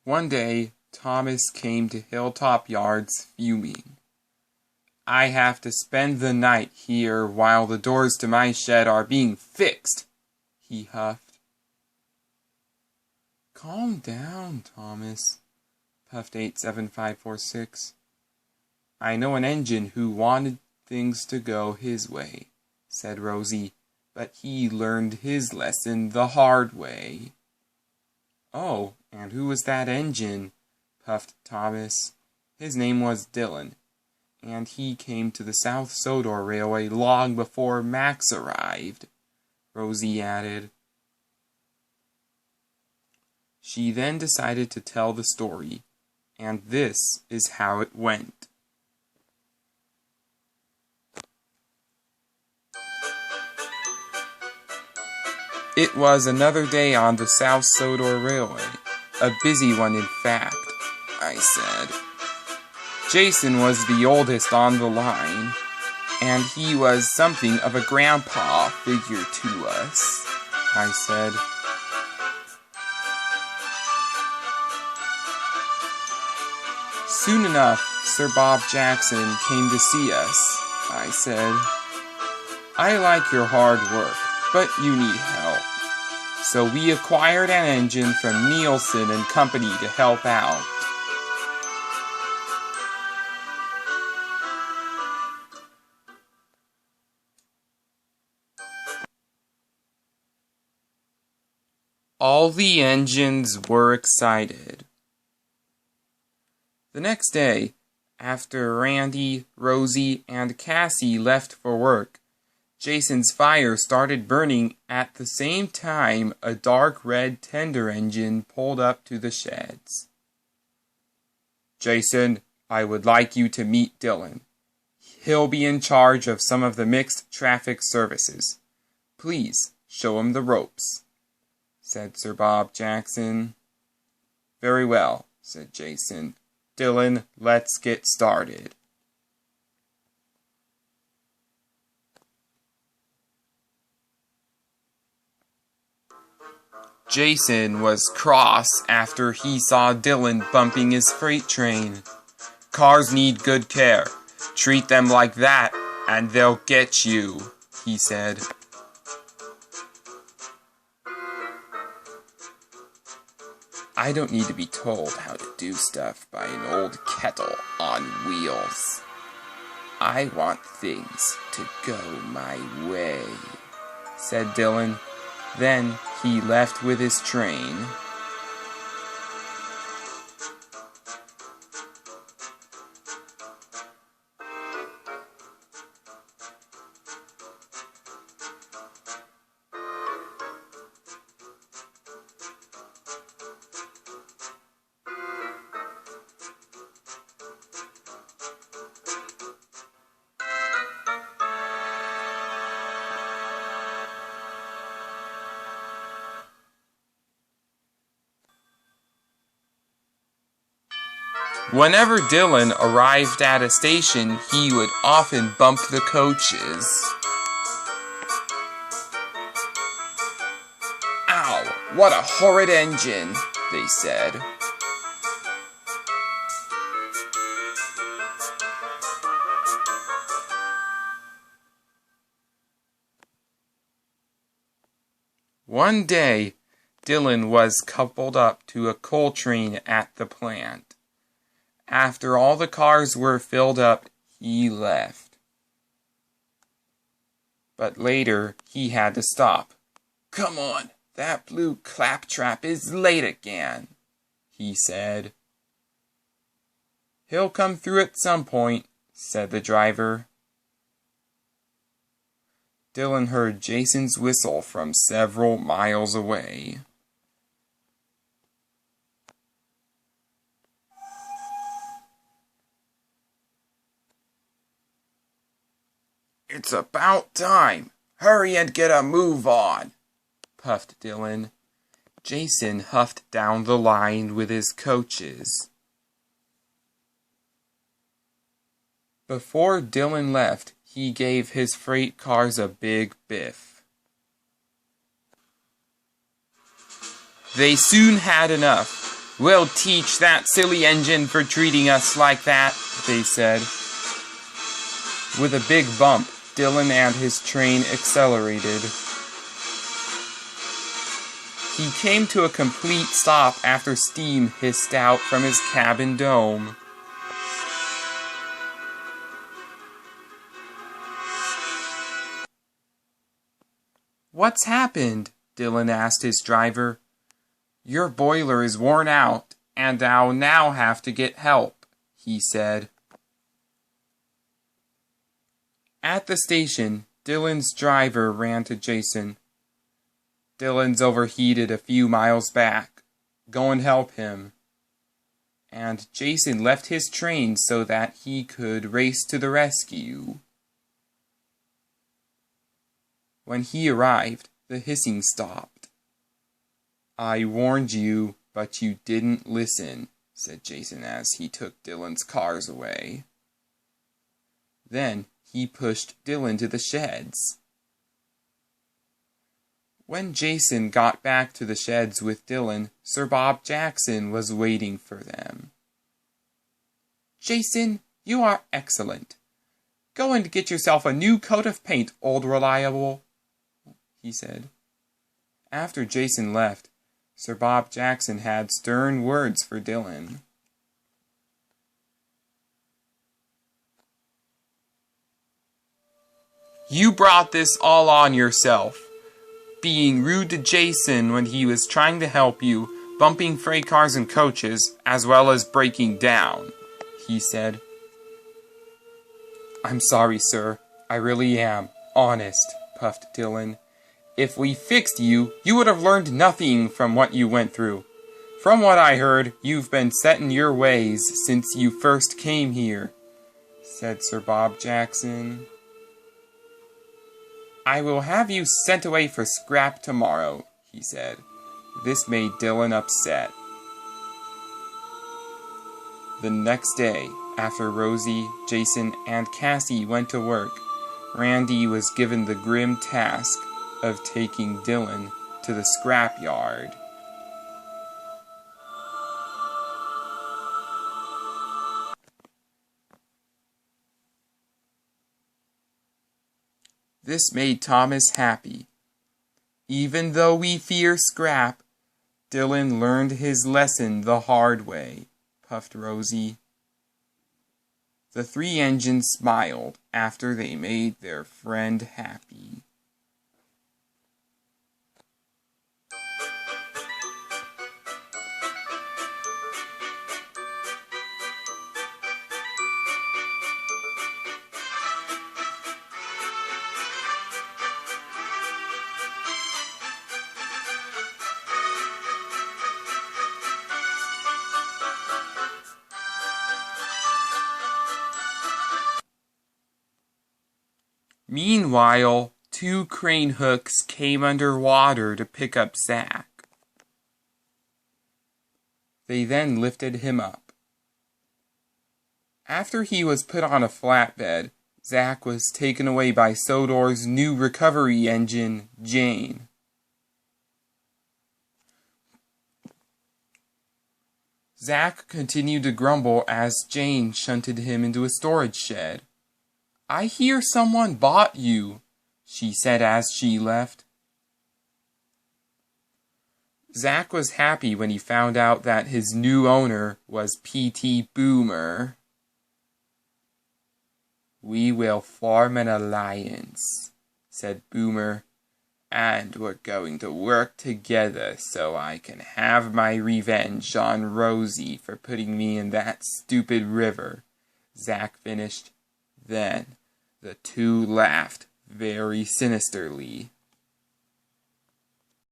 One day, Thomas came to Hilltop Yards fuming. "I have to spend the night here while the doors to my shed are being fixed," he huffed. "Calm down, Thomas," puffed 87546. "I know an engine who wanted things to go his way," said Rosie, "but he learned his lesson the hard way." "Oh, and who was that engine?" puffed Thomas. "His name was Dylan, and he came to the South Sodor Railway long before Max arrived," Rosie added. She then decided to tell the story, and this is how it went. It was another day on the South Sodor Railway, a busy one in fact, I said. Jason was the oldest on the line, and he was something of a grandpa figure to us, I said. Soon enough, Sir Bob Jackson came to see us, I said. "I like your hard work, but you need help." So we acquired an engine from Nielsen and Company to help out. All the engines were excited. The next day, after Randy, Rosie, and Cassie left for work, Jason's fire started burning at the same time a dark red tender engine pulled up to the sheds. "Jason, I would like you to meet Dylan. He'll be in charge of some of the mixed traffic services. Please show him the ropes," said Sir Bob Jackson. "Very well," said Jason. "Dylan, let's get started." Jason was cross after he saw Dylan bumping his freight train. "Cars need good care. Treat them like that, and they'll get you," he said. "I don't need to be told how to do stuff by an old kettle on wheels. I want things to go my way," said Dylan. Then he left with his train. Whenever Dylan arrived at a station, he would often bump the coaches. "Ow, what a horrid engine," they said. One day, Dylan was coupled up to a coal train at the plant. After all the cars were filled up, he left. But later, he had to stop. "Come on, that blue claptrap is late again," he said. "He'll come through at some point," said the driver. Dylan heard Jason's whistle from several miles away. "It's about time. Hurry and get a move on," puffed Dylan. Jason huffed down the line with his coaches. Before Dylan left, he gave his freight cars a big biff. They soon had enough. "We'll teach that silly engine for treating us like that," they said. With a big bump, Dylan and his train accelerated. He came to a complete stop after steam hissed out from his cabin dome. "What's happened?" Dylan asked his driver. "Your boiler is worn out, and I'll now have to get help," he said. At the station, Dylan's driver ran to Jason. "Dylan's overheated a few miles back. Go and help him." And Jason left his train so that he could race to the rescue. When he arrived, the hissing stopped. "I warned you, but you didn't listen," said Jason as he took Dylan's cars away. Then he pushed Dylan to the sheds. When Jason got back to the sheds with Dylan, Sir Bob Jackson was waiting for them. "Jason, you are excellent. Go and get yourself a new coat of paint, old reliable," he said. After Jason left, Sir Bob Jackson had stern words for Dylan. "You brought this all on yourself. Being rude to Jason when he was trying to help you, bumping freight cars and coaches, as well as breaking down," he said. "I'm sorry, sir. I really am. Honest," puffed Dylan. "If we fixed you, you would have learned nothing from what you went through. From what I heard, you've been set in your ways since you first came here," said Sir Bob Jackson. "I will have you sent away for scrap tomorrow," he said. This made Dylan upset. The next day, after Rosie, Jason, and Cassie went to work, Randy was given the grim task of taking Dylan to the scrapyard. This made Thomas happy. "Even though we fear scrap, Dylan learned his lesson the hard way," puffed Rosie. The three engines smiled after they made their friend happy. Meanwhile, two crane hooks came underwater to pick up Zach. They then lifted him up. After he was put on a flatbed, Zach was taken away by Sodor's new recovery engine, Jane. Zach continued to grumble as Jane shunted him into a storage shed. "I hear someone bought you," she said as she left. Zach was happy when he found out that his new owner was P.T. Boomer. "We will form an alliance," said Boomer, "and we're going to work together so I can have my revenge on Rosie for putting me in that stupid river," Zach finished. Then the two laughed very sinisterly.